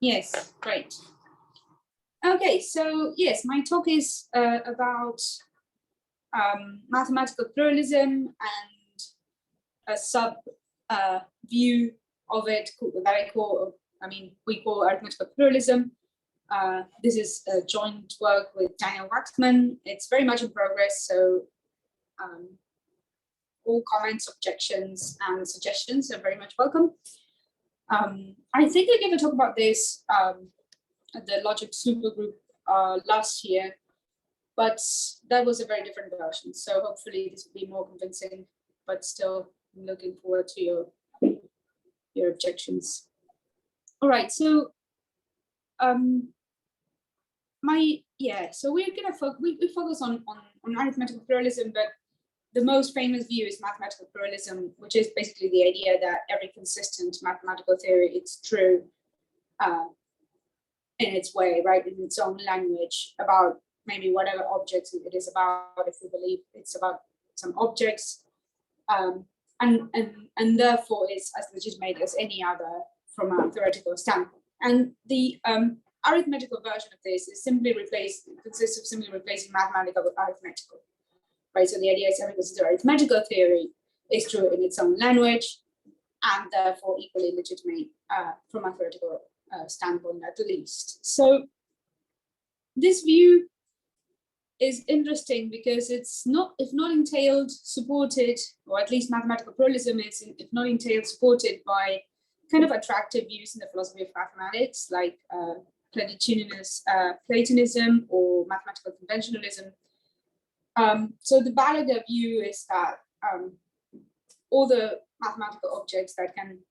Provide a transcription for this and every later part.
Yes, great. Okay, so yes, my talk is about mathematical pluralism and a sub view of it that we call arithmetical pluralism. This is a joint work with Daniel Waxman. It's very much in progress, so all comments, objections, and suggestions are very much welcome. I think I gave a talk about this at the Logic Supergroup last year, but that was a very different version. So hopefully this will be more convincing, but still I'm looking forward to your objections. All right, so so we're gonna we focus on arithmetical pluralism, but the most famous view is mathematical pluralism, which is basically the idea that every consistent mathematical theory is true in its way, right, in its own language, about maybe whatever objects it is about, if we believe it's about some objects, and therefore is as legitimate as any other from a theoretical standpoint. And the arithmetical version of this is consists of simply replacing mathematical with arithmetical, right? So the idea is every consistent arithmetical theory is true in its own language and therefore equally legitimate from a theoretical standpoint at least. So this view is interesting because it's not, if not entailed, supported, or at least mathematical pluralism is, if not entailed, supported by kind of attractive views in the philosophy of mathematics, like platitudinous Platonism or mathematical conventionalism. So the Balaga view is that all the mathematical objects that can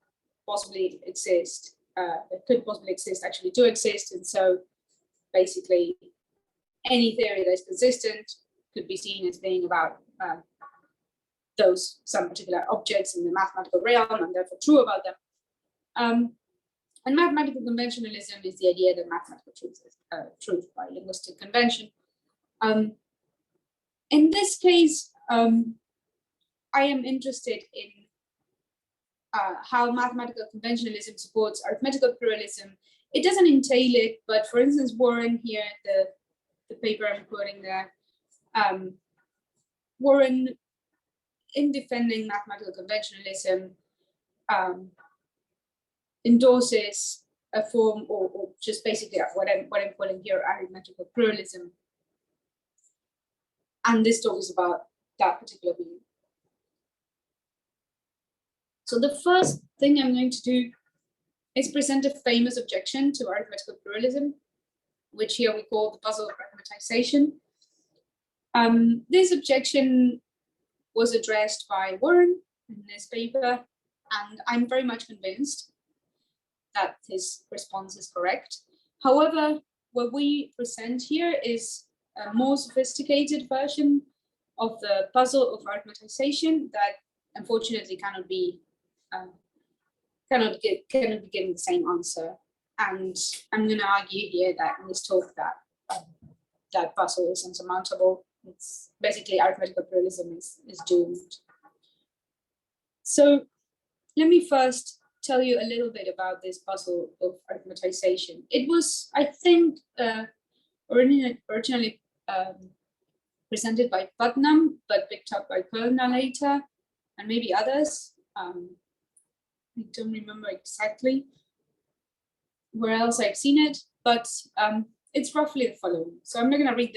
possibly exist, that could possibly exist, actually do exist, and so basically any theory that's consistent could be seen as being about some particular objects in the mathematical realm and therefore true about them. And mathematical conventionalism is the idea that mathematical truth is truth by linguistic convention. In this case, I am interested in how mathematical conventionalism supports arithmetical pluralism. It doesn't entail it, but for instance, Warren here, the paper I'm quoting there, Warren, in defending mathematical conventionalism, endorses a form, or just basically what I'm calling here arithmetical pluralism. And this talk is about that particular view. So the first thing I'm going to do is present a famous objection to arithmetical pluralism, which here we call the puzzle of arithmetization. This objection was addressed by Warren in this paper, and I'm very much convinced that his response is correct. However, what we present here is a more sophisticated version of the puzzle of arithmetization that unfortunately cannot be given the same answer. And I'm going to argue here that in this talk that that puzzle is insurmountable. It's basically arithmetical pluralism is doomed. So let me first tell you a little bit about this puzzle of arithmetization. It was, I think, originally presented by Putnam, but picked up by Perlner later, and maybe others. I don't remember exactly where else I've seen it, but it's roughly the following. So I'm not going to read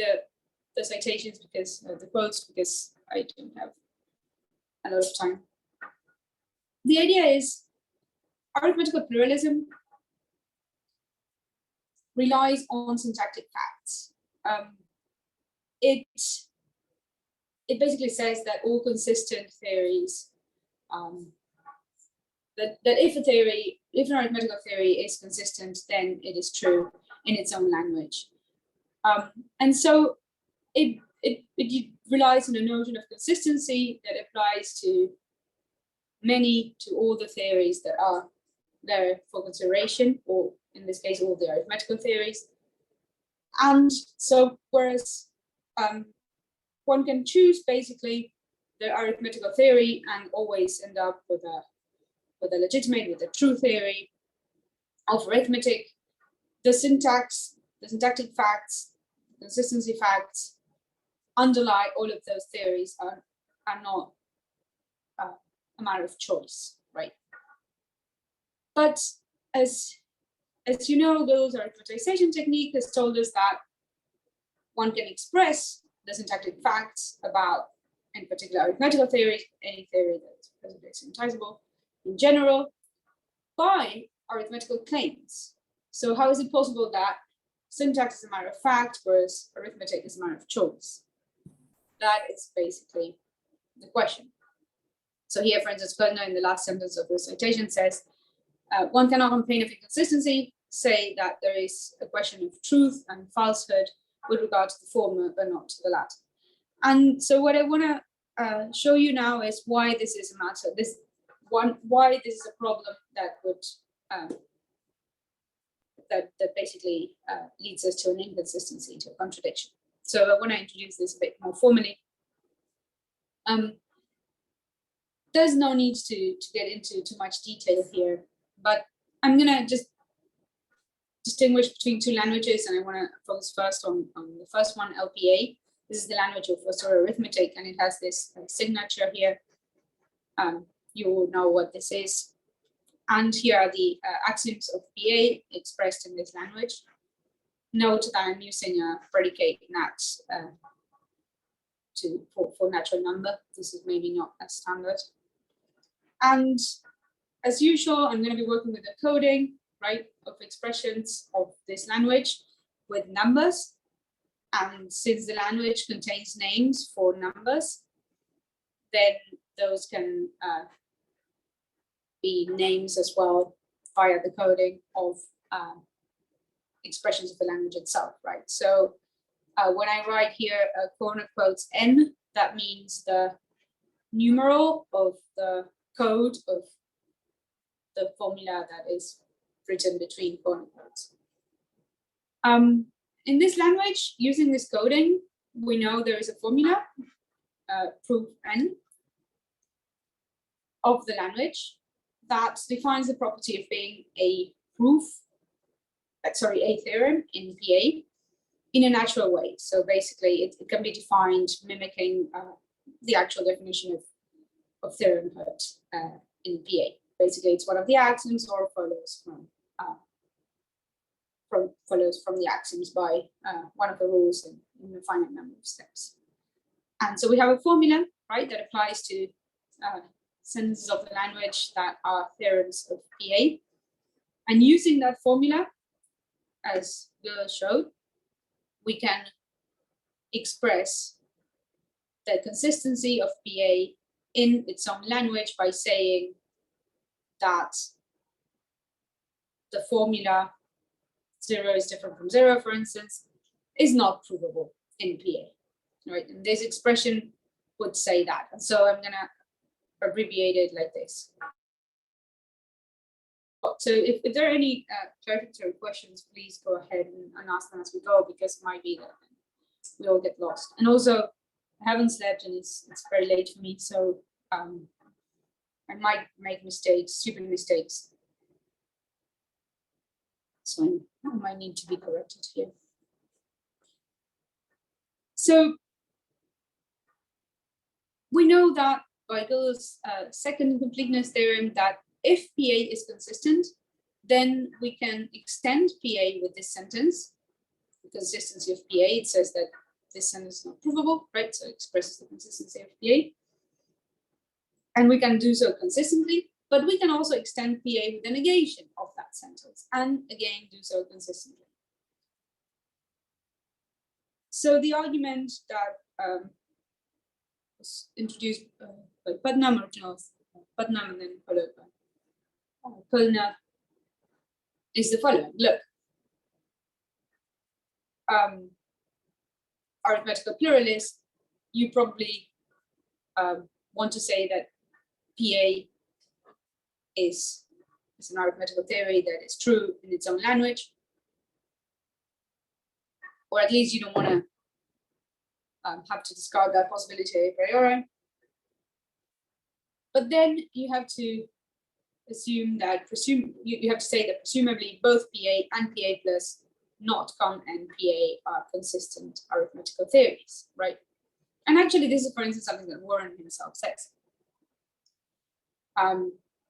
the citations because the quotes, because I don't have a lot of time. The idea is arithmetical pluralism relies on syntactic facts. It basically says that all consistent theories, that if an arithmetical theory is consistent, then it is true in its own language. And so it relies on a notion of consistency that applies to all the theories that are there for consideration, or in this case, all the arithmetical theories. And so, whereas one can choose basically the arithmetical theory and always end up with a legitimate, with a true theory of arithmetic, the syntax, the syntactic facts, consistency facts underlie all of those theories are not a matter of choice, right? But as you know, Gödel's arithmetization technique has told us that one can express the syntactic facts about, in particular, arithmetical theory, any theory that's presently syntactizable in general, by arithmetical claims. So how is it possible that syntax is a matter of fact, whereas arithmetic is a matter of choice? That is basically the question. So here, for instance, Picollo in the last sentence of the citation says, one cannot on pain of inconsistency say that there is a question of truth and falsehood with regard to the former, but not to the latter. And so what I want to show you now is why this is a matter. Why this is a problem that would that basically leads us to an inconsistency, to a contradiction. So I want to introduce this a bit more formally. There's no need to get into too much detail here, but I'm gonna just distinguish between two languages, and I want to focus first on the first one, LPA. This is the language of arithmetic, and it has this signature here. You will know what this is. And here are the axioms of PA expressed in this language. Note that I'm using a predicate nat for natural number. This is maybe not as standard. And as usual, I'm going to be working with the coding, right, of expressions of this language with numbers. And since the language contains names for numbers, then those can be names as well via the coding of expressions of the language itself, right? So when I write here corner quotes n, that means the numeral of the code of the formula that is written between corner quotes. In this language, using this coding, we know there is a formula, proof n, of the language that defines the property of being a proof, a theorem in PA in a natural way. So basically, it can be defined mimicking the actual definition of theoremhood in PA. Basically, it's one of the axioms or follows from the axioms by one of the rules in a finite number of steps. And so we have a formula, right, that applies to sentences of the language that are theorems of PA. And using that formula, as Gödel showed, we can express the consistency of PA in its own language by saying that the formula 0 is different from 0, for instance, is not provable in PA, right? And this expression would say that. And so I'm going to abbreviate it like this. So if there are any clarificatory questions, please go ahead and ask them as we go, because it might be that we all get lost. And also, I haven't slept and it's very late for me, so I might make mistakes, stupid mistakes. So I might need to be corrected here. So we know that by Gödel's second completeness theorem that if PA is consistent, then we can extend PA with this sentence. The consistency of PA, it says that this sentence is not provable, right? So it expresses the consistency of PA. And we can do so consistently, but we can also extend PA with the negation of that sentence, and again, do so consistently. So the argument that was introduced by Putnam, and then followed by Picollo, is the following. Look, arithmetical pluralist, you probably want to say that PA is an arithmetical theory that is true in its own language, or at least you don't want to have to discard that possibility a priori. But then you have to assume that you have to say that presumably both PA and PA plus not con and PA are consistent arithmetical theories, right? And actually, this is, for instance, something that Warren himself says.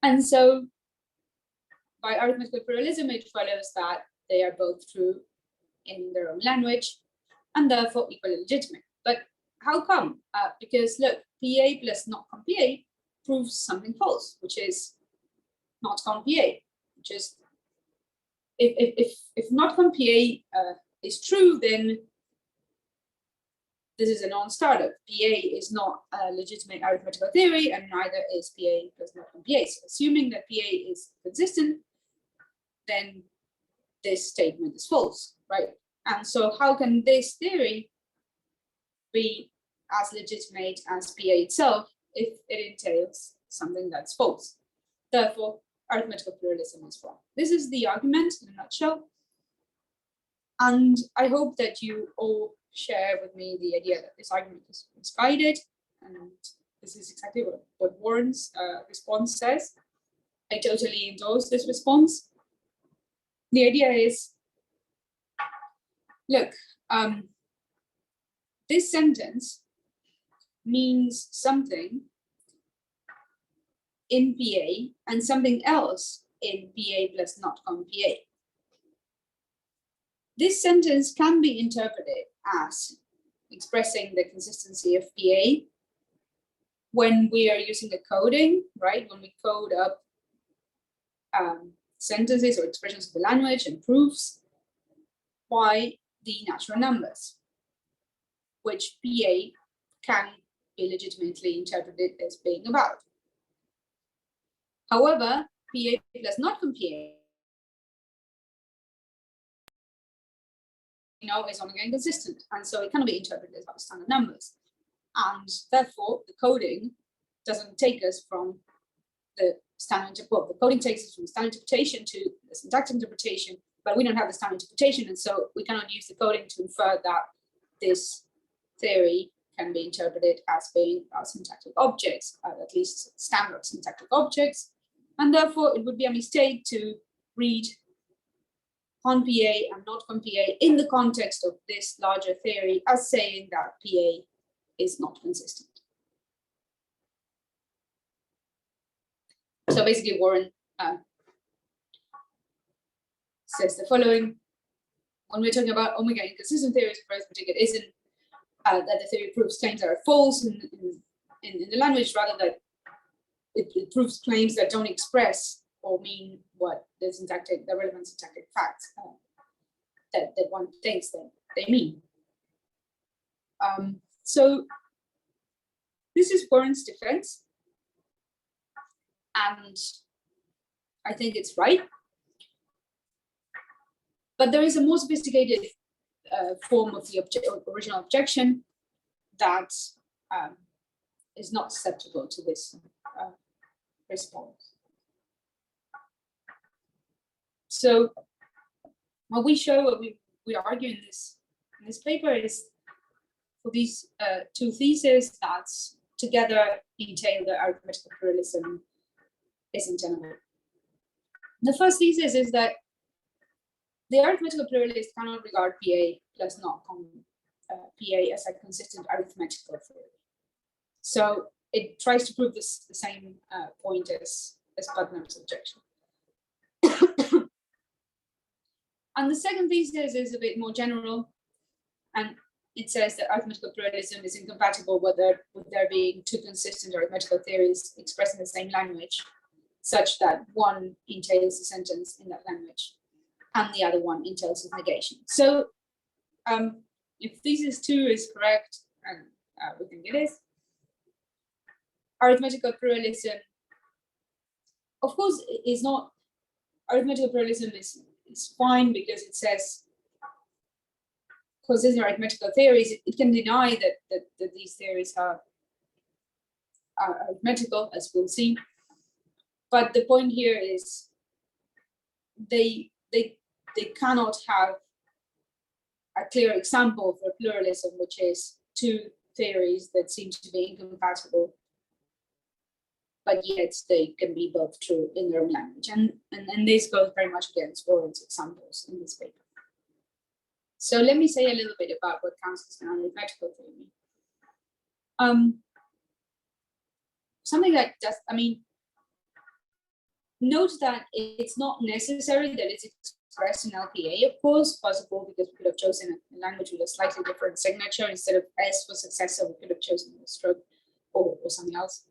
And so, by arithmetical pluralism, it follows that they are both true in their own language and therefore equally legitimate. But how come? Because look, PA plus not con PA proves something false, which is not con PA, which is if not con PA is true, then this is a non-starter. PA is not a legitimate arithmetical theory, and neither is PA plus not con PA. So assuming that PA is consistent, then this statement is false, right? And so how can this theory be as legitimate as PA itself if it entails something that's false? Therefore, arithmetical pluralism is wrong. This is the argument in a nutshell. And I hope that you all share with me the idea that this argument is misguided. And this is exactly what Warren's response says. I totally endorse this response. The idea is, look, this sentence means something in PA and something else in PA plus not con PA. This sentence can be interpreted as expressing the consistency of PA when we are using the coding, right? When we code up sentences or expressions of the language and proofs by the natural numbers, which PA can be legitimately interpreted as being about. However, PA plus not con PA is only inconsistent, and so it cannot be interpreted as about standard numbers. And therefore, the coding doesn't take us from the standard, well, the coding takes us from standard interpretation to the syntactic interpretation, but we don't have the standard interpretation, and so we cannot use the coding to infer that this theory can be interpreted as being syntactic objects, at least standard syntactic objects, and therefore it would be a mistake to read con PA and not con PA in the context of this larger theory as saying that PA is not consistent. So basically, Warren says the following: when we're talking about omega inconsistent theories of arithmetic, it isn't that the theory proves claims that are false in the language, rather that it proves claims that don't express or mean what the relevant syntactic facts that one thinks that they mean. So this is Warren's defense, and I think it's right. But there is a more sophisticated form of the original objection that is not susceptible to this response. So what we show, what we argue in this paper is for these two theses that together entail that arithmetical pluralism is untenable. The first thesis is that the arithmetical pluralist cannot regard PA plus not con PA as a consistent arithmetical theory. So it tries to prove the same point as Putnam's objection. And the second thesis is a bit more general, and it says that arithmetical pluralism is incompatible with there being two consistent arithmetical theories expressed in the same language, such that one entails a sentence in that language and the other one entails its negation. So if thesis 2 is correct, and we think it is, arithmetical pluralism, of course, is not, arithmetical pluralism is fine because it says, because these are arithmetical theories, it can deny that these theories are arithmetical, as we'll see. But the point here is they cannot have a clear example for pluralism, which is two theories that seem to be incompatible but yet they can be both true in their own language. And this goes very much against Warren's examples in this paper. So let me say a little bit about what counts as an arithmetical theory. Something like just, note that it's not necessary that it's expressed in LPA, of course, possible because we could have chosen a language with a slightly different signature. Instead of S for successor, we could have chosen a stroke or something else.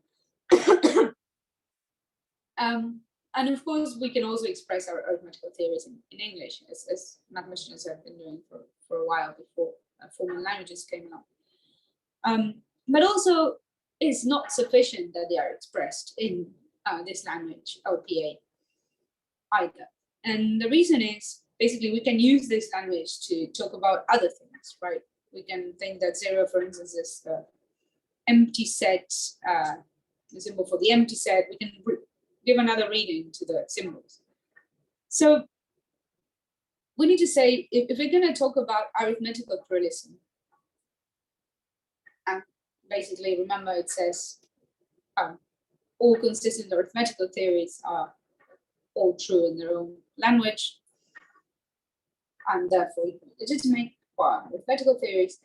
And of course, we can also express our arithmetical theories in English, as mathematicians have been doing for a while before formal languages came along. But also, it's not sufficient that they are expressed in this language, LPA, either. And the reason is, basically, we can use this language to talk about other things, right? We can think that 0, for instance, is the empty set, the symbol for the empty set. We can give another reading to the symbols. So we need to say, if we're going to talk about arithmetical pluralism, and basically, remember it says all consistent arithmetical theories are all true in their own language, and therefore legitimate for arithmetical theories,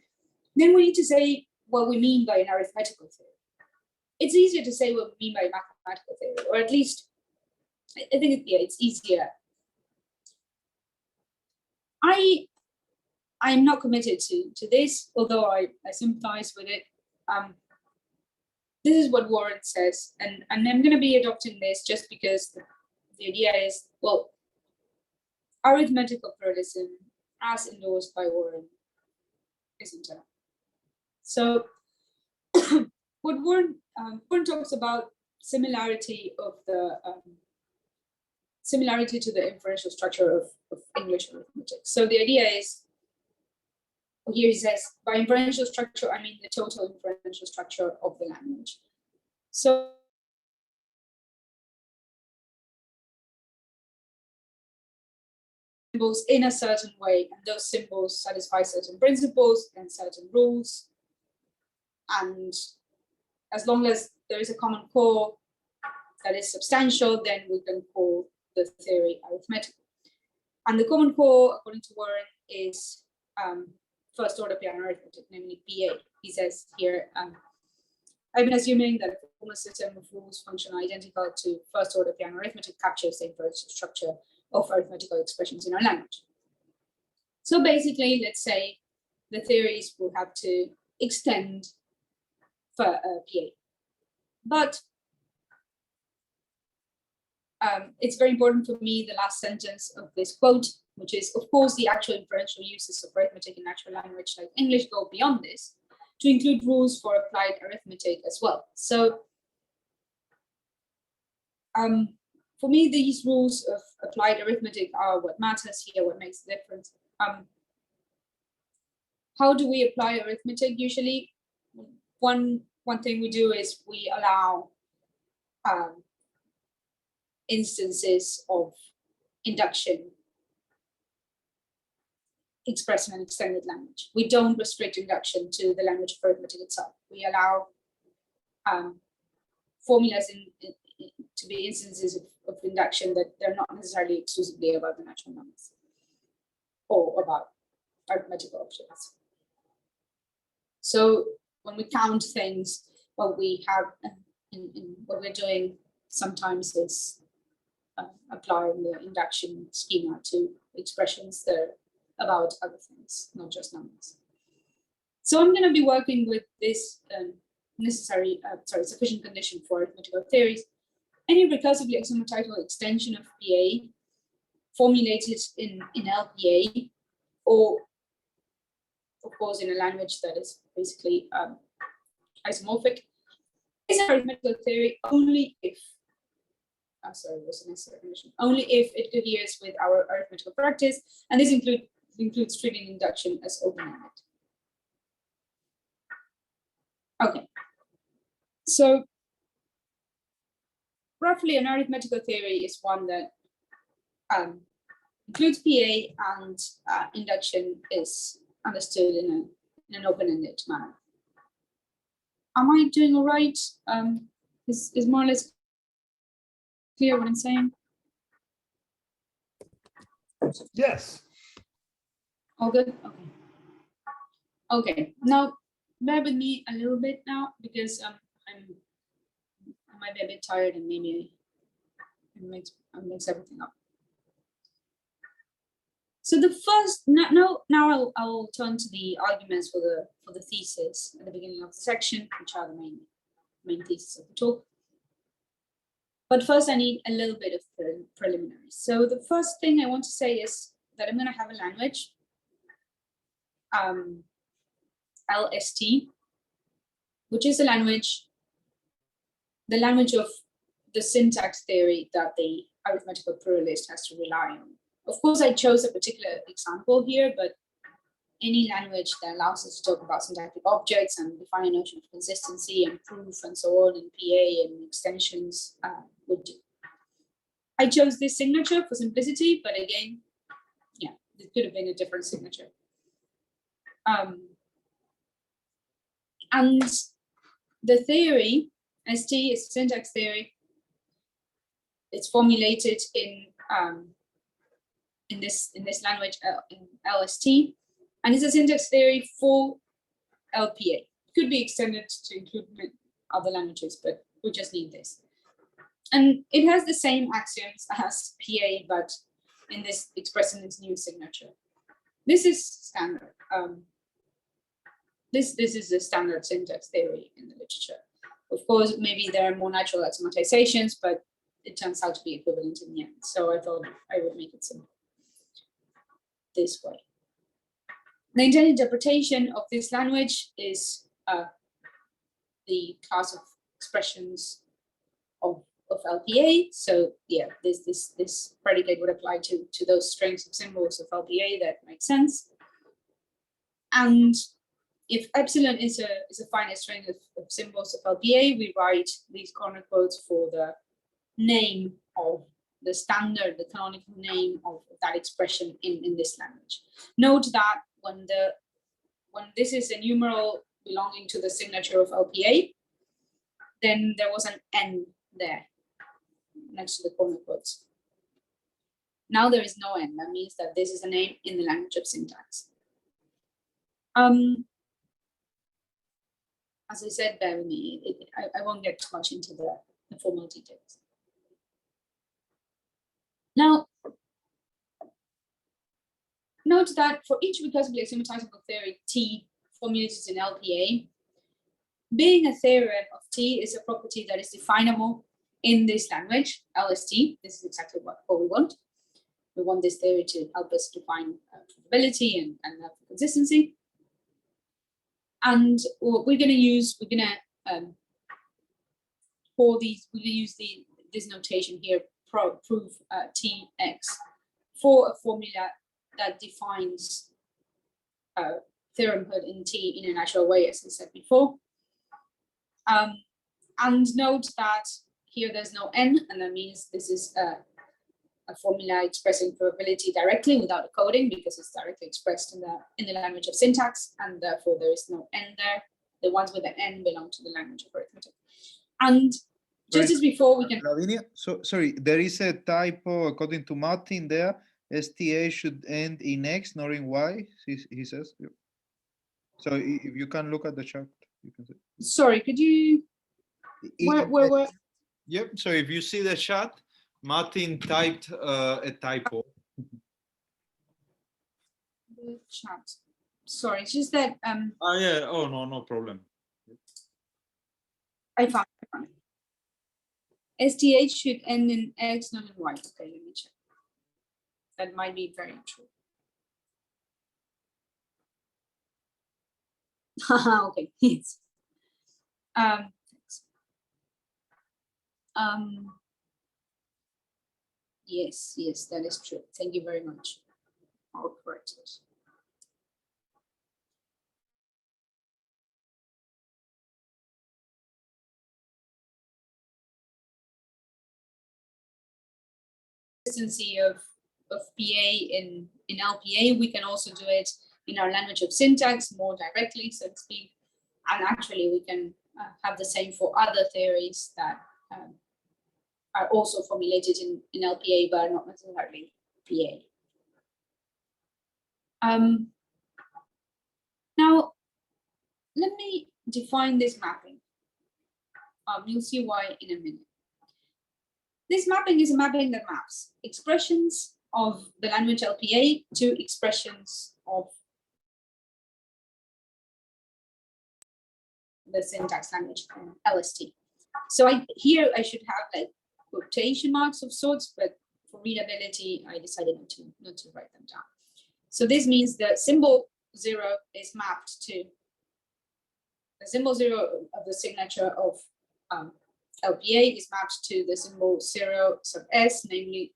then we need to say what we mean by an arithmetical theory. It's easier to say what we mean by mathematical theory, or at least I think it's easier. I'm not committed to this, although I sympathize with it. This is what Warren says, and I'm going to be adopting this just because the idea is, well, arithmetical pluralism, as endorsed by Warren, isn't enough. So what Warren talks about similarity of the similarity to the inferential structure of English arithmetic. So the idea is, here he says, by inferential structure, I mean the total inferential structure of the language. So symbols in a certain way, and those symbols satisfy certain principles and certain rules. And as long as there is a common core that is substantial, then we can call the theory arithmetical. And the common core, according to Warren, is first order Peano arithmetic, namely PA. He says here, I've been assuming that a formal system of rules function identical to first order Peano arithmetic captures the inferential structure of arithmetical expressions in our language. So basically, let's say the theories will have to extend for PA. But it's very important for me, the last sentence of this quote, which is, of course, the actual inferential uses of arithmetic in natural language like English go beyond this to include rules for applied arithmetic as well. So for me, these rules of applied arithmetic are what matters here, what makes the difference. How do we apply arithmetic usually? One thing we do is we allow instances of induction expressed in an extended language. We don't restrict induction to the language of arithmetic itself. We allow formulas to be instances of induction that they're not necessarily exclusively about the natural numbers or about arithmetical objects. So when we count things, what we have in what we're doing sometimes is applying the induction schema to expressions that are about other things, not just numbers. So I'm going to be working with this sufficient condition for arithmetical theories. Any recursively axiomatizable extension of PA formulated in LPA, or of course in a language that is basically isomorphic, is an arithmetical theory only if only if it coheres with our arithmetical practice, and this includes treating induction as open-ended. Okay, so roughly an arithmetical theory is one that includes PA and induction is understood in an open-ended manner. Am I doing all right? Is more or less clear what I'm saying? Yes. All good? Okay. Okay, now bear with me a little bit now because I might be a bit tired and maybe I mix everything up. So the first now I'll turn to the arguments for the thesis at the beginning of the section, which are the main thesis of the talk. But first, I need a little bit of preliminaries. So the first thing I want to say is that I'm going to have a language, LST, which is the language of the syntax theory that the arithmetical pluralist has to rely on. Of course, I chose a particular example here, but any language that allows us to talk about syntactic objects and define a notion of consistency and proof and so on, and PA and extensions would do. I chose this signature for simplicity, but again, yeah, it could have been a different signature. And the theory, ST, is syntax theory. It's formulated in this language, in LST, and it's a syntax theory for LPA. It could be extended to include other languages, but we just need this. And it has the same axioms as PA, but in this expressed in its new signature. This is standard. This is the standard syntax theory in the literature. Of course, maybe there are more natural automatizations, but it turns out to be equivalent in the end. So I thought I would make it simple this way. The intended interpretation of this language is the class of expressions of LPA. So yeah, this predicate would apply to those strings of symbols of LPA. That makes sense. And if epsilon is a finite string of symbols of LPA, we write these corner quotes for the name of the standard, the canonical name of that expression in this language. Note that when this is a numeral belonging to the signature of LPA, then there was an N there next to the corner quotes. Now there is no N. That means that this is a name in the language of syntax. As I said, bear with me. I won't get too much into the formal details. Now, note that for each recursively axiomatizable theory T formulated in LPA, being a theorem of T is a property that is definable in this language, LST. This is exactly what we want. We want this theory to help us define probability and consistency. And what we're going to use, for these, we're going to use this notation here, proof Tx, for a formula that defines theoremhood in T in a natural way, as I said before. And note that here there's no N, and that means this is a formula expressing probability directly without a coding, because it's directly expressed in the language of syntax, and therefore there is no N there. The ones with an N belong to the language of arithmetic. And just as before, we can. Lavinia, so sorry, there is a typo according to Martin there. STA should end in X, not in Y, he says. So if you can look at the chart, you can see. Sorry, could you? Where? Yep. So if you see the chart, Martin typed a typo. The chat. Sorry, it's just that. Oh yeah. Oh no problem. I found it. STH should end in X, not in Y. Okay, let me check. That might be very true. Okay, yes. Yes, that is true. Thank you very much. I'll correct it. Consistency of PA in LPA, we can also do it in our language of syntax more directly, so to speak. And actually, we can have the same for other theories that are also formulated in LPA, but not necessarily PA. Now, let me define this mapping. You'll see why in a minute. This mapping is a mapping that maps expressions of the language LPA to expressions of the syntax language LST. So here I should have like quotation marks of sorts, but for readability, I decided not to write them down. So this means the symbol 0 is mapped to the symbol 0 of the signature of LPA is mapped to the symbol 0 sub S, namely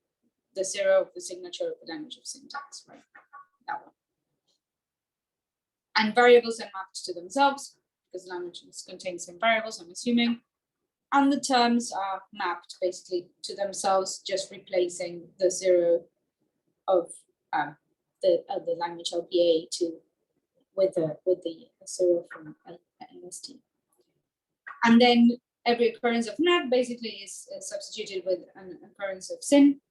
the 0 of the signature of the language of syntax, right? That one. And variables are mapped to themselves because languages contain the same variables, I'm assuming. And the terms are mapped basically to themselves, just replacing the 0 of the language LPA with the 0 from LST. And then every occurrence of NAT basically is substituted with an occurrence of SYN.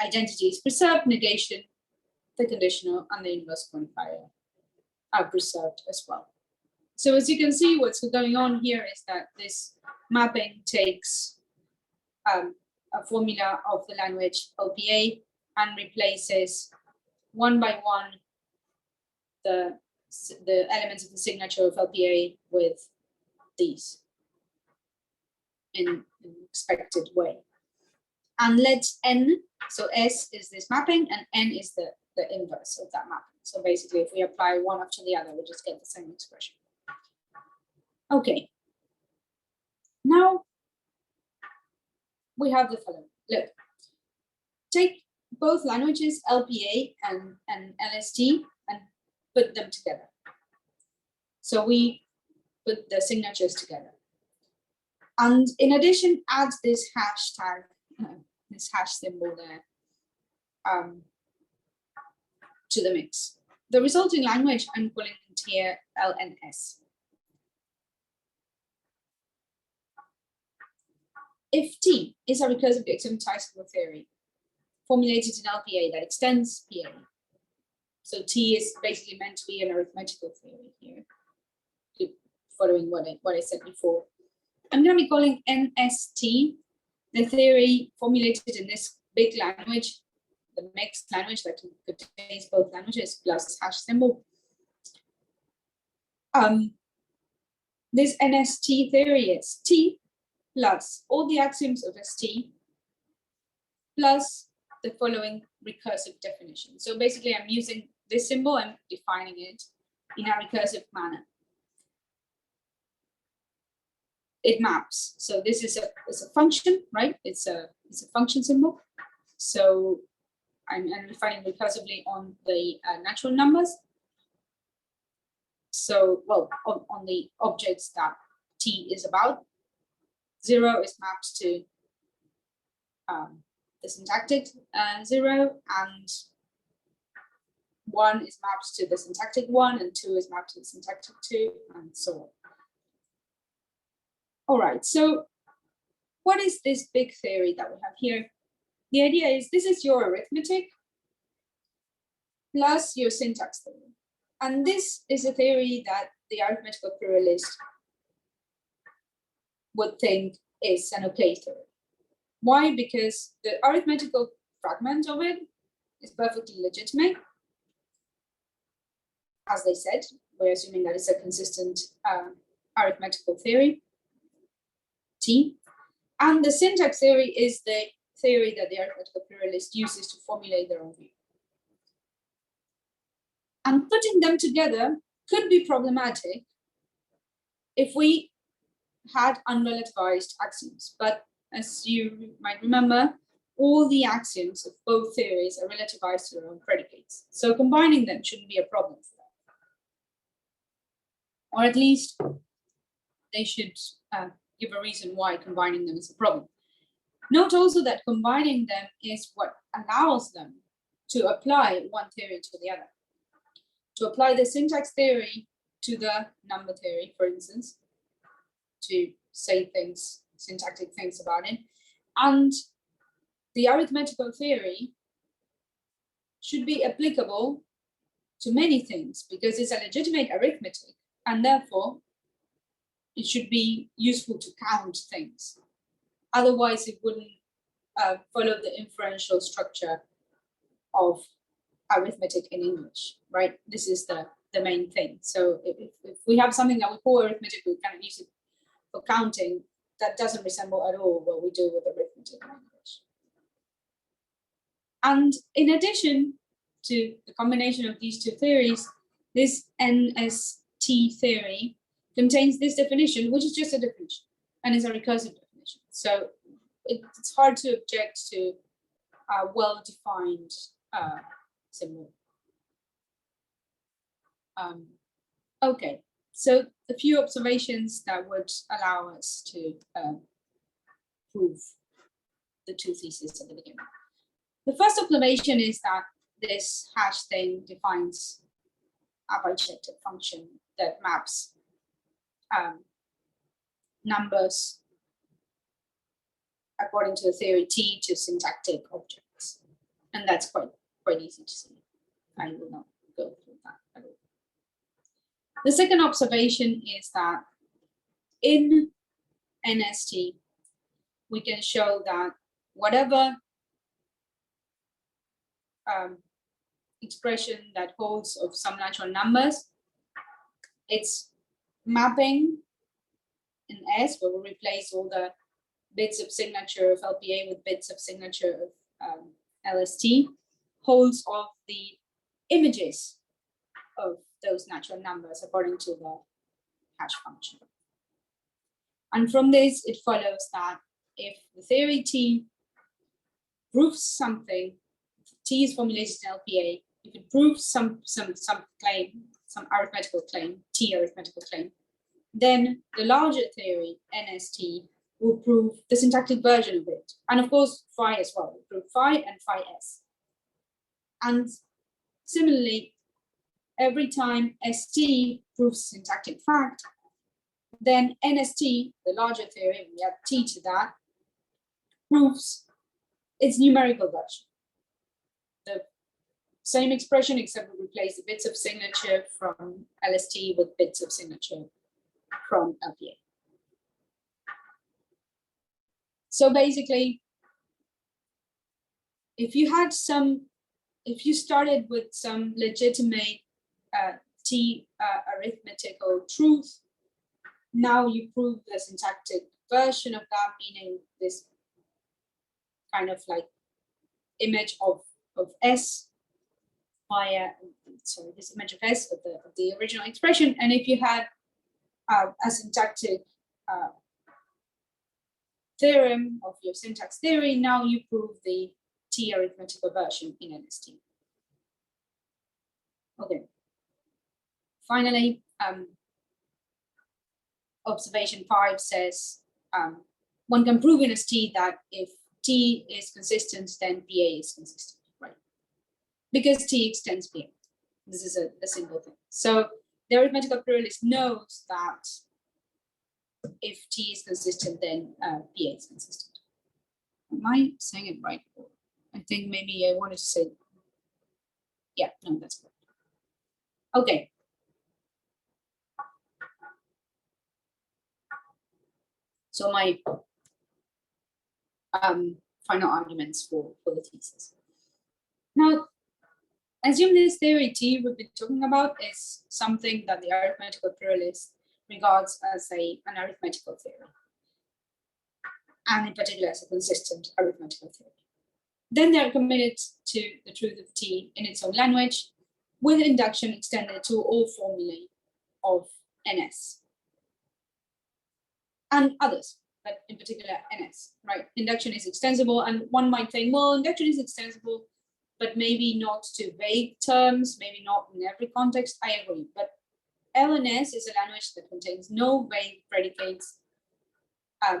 Identity is preserved, negation, the conditional, and the inverse quantifier are preserved as well. So as you can see, what's going on here is that this mapping takes a formula of the language LPA and replaces one by one the elements of the signature of LPA with these in an expected way. And let N, so S is this mapping and N is the inverse of that mapping. So basically, if we apply one after the other, we just get the same expression. Okay. Now we have the following. Look, take both languages, LPA and LST, and put them together. So we put the signatures together. And in addition, add this hashtag, this hash symbol there to the mix. The resulting language, I'm calling it here LNS. If T is a recursive axiom-typical theory formulated in LPA that extends PA, so T is basically meant to be an arithmetical theory here, following what I said before. I'm going to be calling NST the theory formulated in this big language, the mixed language that contains both languages plus hash symbol. This NST theory is T plus all the axioms of ST plus the following recursive definition. So basically, I'm using this symbol and defining it in a recursive manner. It maps. So this is a function, right? It's a function symbol. So I'm defining recursively on the natural numbers. So, well, on the objects that T is about. 0 is mapped to the syntactic 0, and 1 is mapped to the syntactic 1, and 2 is mapped to the syntactic 2, and so on. All right, so what is this big theory that we have here? The idea is this is your arithmetic plus your syntax theory. And this is a theory that the arithmetical pluralist would think is an okay theory. Why? Because the arithmetical fragment of it is perfectly legitimate. As they said, we're assuming that it's a consistent arithmetical theory, T. And the syntax theory is the theory that the arithmetical pluralist uses to formulate their own view. And putting them together could be problematic if we had unrelativized axioms. But as you might remember, all the axioms of both theories are relativized to their own predicates. So combining them shouldn't be a problem for them. Or at least they should give a reason why combining them is a problem. Note also that combining them is what allows them to apply one theory to the other. To apply the syntax theory to the number theory, for instance, to say things, syntactic things about it, And the arithmetical theory should be applicable to many things because it's a legitimate arithmetic, and therefore it should be useful to count things. Otherwise, it wouldn't follow the inferential structure of arithmetic in English, right? This is the main thing. So if we have something that we call arithmetic, we kind of use it for counting, that doesn't resemble at all what we do with arithmetic in English. And in addition to the combination of these two theories, this NST theory contains this definition, which is just a definition, and is a recursive definition. So it's hard to object to a well-defined symbol. Okay, so a few observations that would allow us to prove the two theses at the beginning. The first observation is that this hash thing defines a bijective function that maps numbers according to the theory T to syntactic objects. And that's quite easy to see. I will not go through that at all. The second observation is that in NST, we can show that whatever expression that holds of some natural numbers, its mapping in S, where we replace all the bits of signature of LPA with bits of signature of LST, holds of the images of those natural numbers according to the hash function. And from this, it follows that if the theory T proves something, T is formulated in LPA, if it proves some claim, some arithmetical claim, T arithmetical claim, then the larger theory, NST, will prove the syntactic version of it. And of course, phi as well, will prove phi and phi S. And similarly, every time ST proves syntactic fact, then NST, the larger theory, we add T to that, proves its numerical version. The same expression, except we replace the bits of signature from LST with bits of signature from LPA. So basically, if you started with some legitimate T arithmetical truth, now you prove the syntactic version of that, meaning this kind of like image of S via, sorry, this image of S of the original expression. And if you had a syntactic theorem of your syntax theory, now you prove the T arithmetical version in NST. Okay. Finally, observation 5 says one can prove in ST that if T is consistent, then PA is consistent, right? Because T extends PA. This is a simple thing. So the arithmetical pluralist knows that if T is consistent, then PA is consistent. Am I saying it right? I think maybe I wanted to say, yeah, no, that's correct. Okay. So my final arguments for the thesis. Now, assume this theory T we've been talking about is something that the arithmetical pluralist regards as an arithmetical theory, and in particular as a consistent arithmetical theory. Then they're committed to the truth of T in its own language, with induction extended to all formulae of NS. And others, but in particular NS, right? Induction is extensible, and one might think, well, induction is extensible, but maybe not to vague terms, maybe not in every context. I agree, but LNS is a language that contains no vague predicates.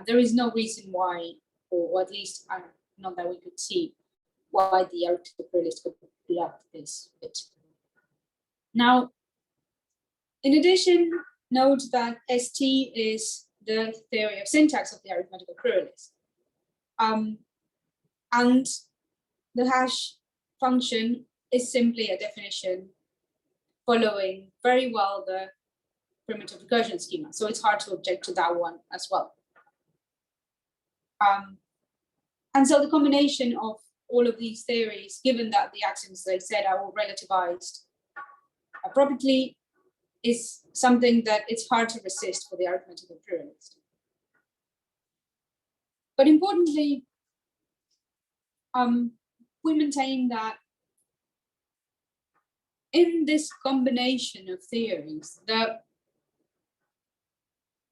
There is no reason why, or at least not that we could see, why the arithmetical pluralist could block this bit. Now, in addition, note that ST is the theory of syntax of the arithmetical pluralist. And the hash function is simply a definition following very well the primitive recursion schema. So it's hard to object to that one as well. And so the combination of all of these theories, given that the axioms, as I said, are all relativized appropriately, is something that it's hard to resist for the arithmetical pluralist. But importantly, we maintain that in this combination of theories, the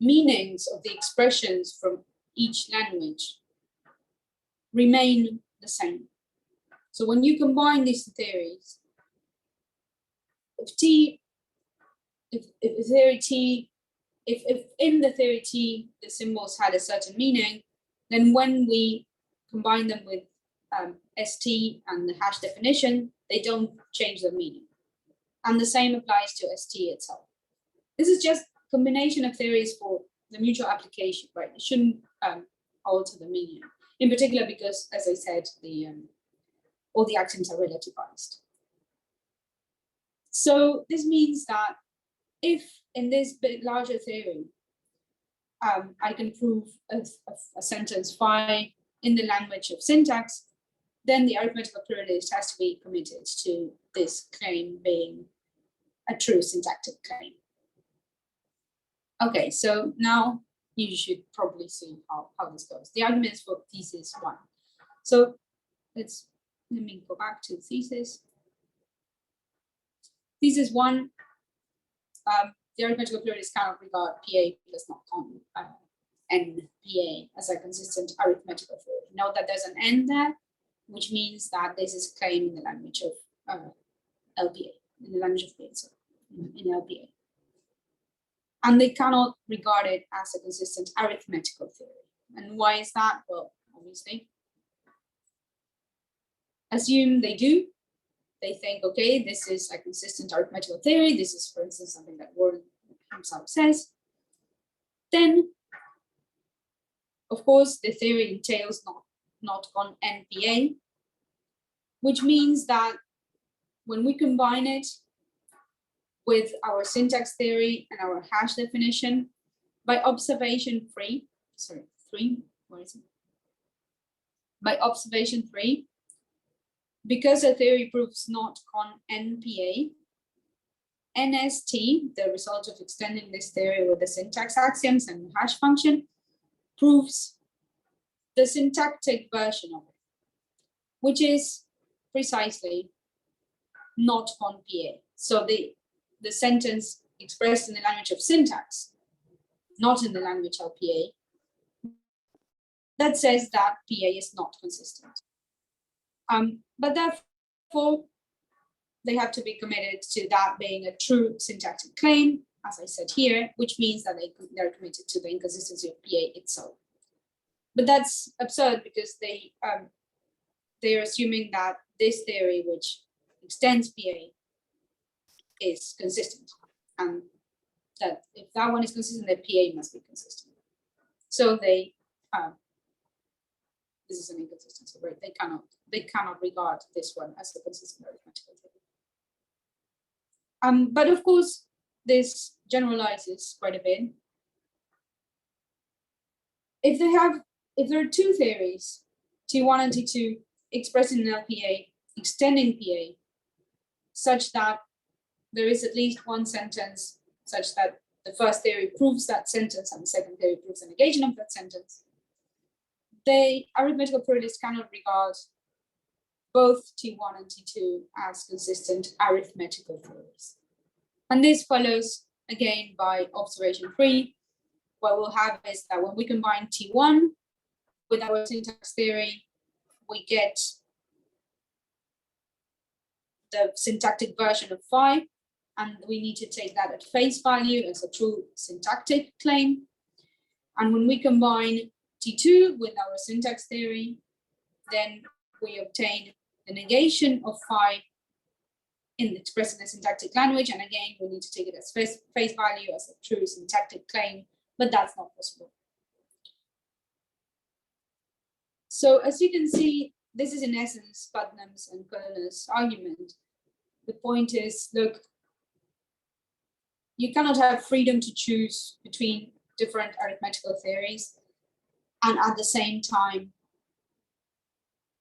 meanings of the expressions from each language remain the same. So when you combine these theories, if in the theory T, the symbols had a certain meaning, then when we combine them with ST and the hash definition, they don't change their meaning. And the same applies to ST itself. This is just a combination of theories for the mutual application, right? It shouldn't alter the meaning. In particular, because, as I said, all the axioms are relativized. So this means that if in this bit larger theory, I can prove a sentence phi in the language of syntax, then the arithmetical pluralist has to be committed to this claim being a true syntactic claim. Okay, so now you should probably see how this goes. The arguments for thesis 1. So let me go back to the thesis. Thesis 1, the arithmetical pluralist cannot regard PA plus not con NPA as a consistent arithmetical theory. Note that there's an N there, which means that this is a claim in the language of LPA, in the language of PA, so in LPA. And they cannot regard it as a consistent arithmetical theory. And why is that? Well, obviously, assume they do. They think, okay, this is a consistent arithmetical theory. This is, for instance, something that Warren himself says. Then, of course, the theory entails not con NPA, which means that when we combine it with our syntax theory and our hash definition, by observation 3, by observation 3, because a theory proves not con NPA, NST, the result of extending this theory with the syntax axioms and the hash function, proves the syntactic version of it, which is precisely not con PA. So the sentence expressed in the language of syntax, not in the language of PA, that says that PA is not consistent. But therefore, they have to be committed to that being a true syntactic claim, as I said here, which means that they're committed to the inconsistency of PA itself. But that's absurd because they're assuming that this theory, which extends PA, is consistent, and that if that one is consistent, then PA must be consistent. So they this is an inconsistency, right? They cannot regard this one as a consistent arithmetical theory. But of course, this generalizes quite a bit. If there are two theories, T1 and T2, expressed in an LPA, extending PA, such that there is at least one sentence such that the first theory proves that sentence and the second theory proves the negation of that sentence, the arithmetical pluralists cannot regard both T1 and T2 as consistent arithmetical theories. And this follows again by observation 3. What we'll have is that when we combine T1 with our syntax theory, we get the syntactic version of phi, and we need to take that at face value as a true syntactic claim. And when we combine T2 with our syntax theory, then we obtain the negation of phi expressed in a syntactic language. And again, we need to take it as face value as a true syntactic claim, but that's not possible. So as you can see, this is in essence Putnam's and Kerner's argument. The point is, look, you cannot have freedom to choose between different arithmetical theories and at the same time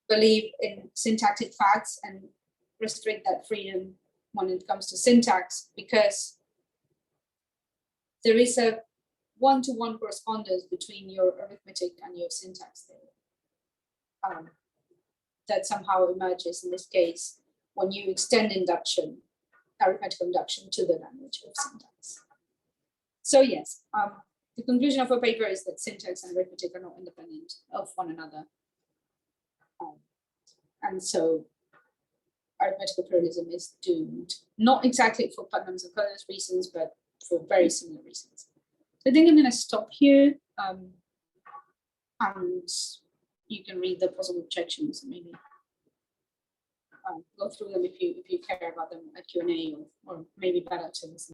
believe in syntactic facts and restrict that freedom when it comes to syntax, because there is a one-to-one correspondence between your arithmetic and your syntax theory. That somehow emerges in this case when you extend induction, arithmetical induction, to the language of syntax. So yes, the conclusion of our paper is that syntax and arithmetic are not independent of one another. And so arithmetical pluralism is doomed, not exactly for Putnam's and Kerner's reasons, but for very similar reasons. So I think I'm going to stop here, and you can read the possible objections, maybe go through them if you care about them at Q&A, or maybe better to listen.